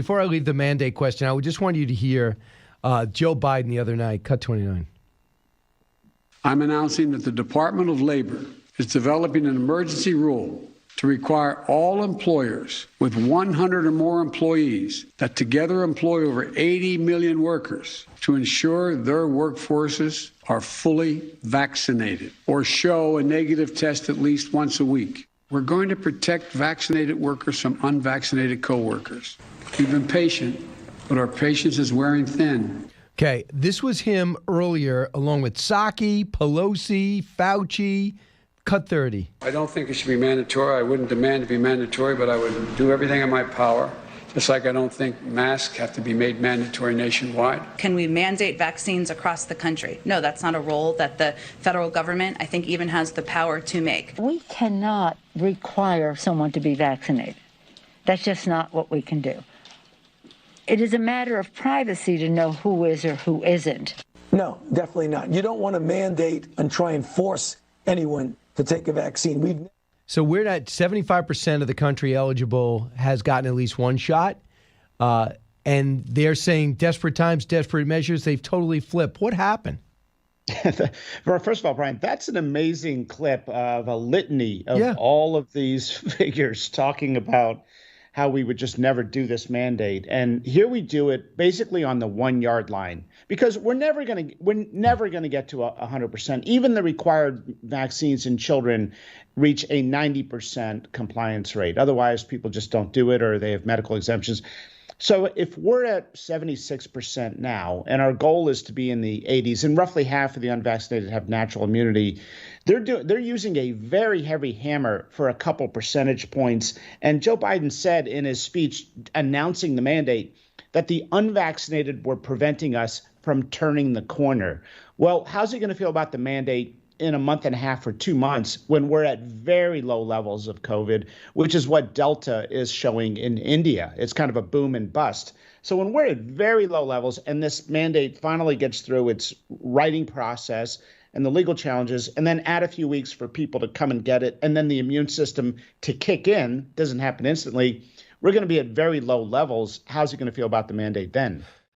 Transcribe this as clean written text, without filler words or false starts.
Before I leave the mandate question, I would just want you to hear Joe Biden the other night, cut 29. I'm announcing that the Department of Labor is developing an emergency rule to require all employers with 100 or more employees that together employ over 80 million workers to ensure their workforces are fully vaccinated or show a negative test at least once a week. We're going to protect vaccinated workers from unvaccinated coworkers. We've been patient, but our patience is wearing thin. Okay, this was him earlier, along with Psaki, Pelosi, Fauci. Cut 30. I don't think it should be mandatory. I wouldn't demand to be mandatory, but I would do everything in my power. Just like I don't think masks have to be made mandatory nationwide. Can we mandate vaccines across the country? No, that's not a role that the federal government, I think, even has the power to make. We cannot require someone to be vaccinated. That's just not what we can do. It is a matter of privacy to know who is or who isn't. No, definitely not. You don't want to mandate and try and force anyone to take a vaccine. So we're at 75% of the country eligible has gotten at least one shot. And they're saying desperate times, desperate measures. They've totally flipped. What happened? First of all, Brian, that's an amazing clip of a litany of all of these figures talking about how we would just never do this mandate. And here we do it basically on the 1 yard line, because we're never going to get to 100%. Even the required vaccines in children reach a 90% compliance rate. Otherwise, people just don't do it or they have medical exemptions. So if we're at 76% now, and our goal is to be in the 80s, and roughly half of the unvaccinated have natural immunity, they're using a very heavy hammer for a couple percentage points. And Joe Biden said in his speech announcing the mandate that the unvaccinated were preventing us from turning the corner. Well, how's he going to feel about the mandate in a month and a half or 2 months when we're at very low levels of COVID, which is what Delta is showing in India? It's kind of a boom and bust. So when we're at very low levels and this mandate finally gets through its writing process and the legal challenges, and then add a few weeks for people to come and get it, and then the immune system to kick in, doesn't happen instantly, we're going to be at very low levels. How's he going to feel about the mandate then?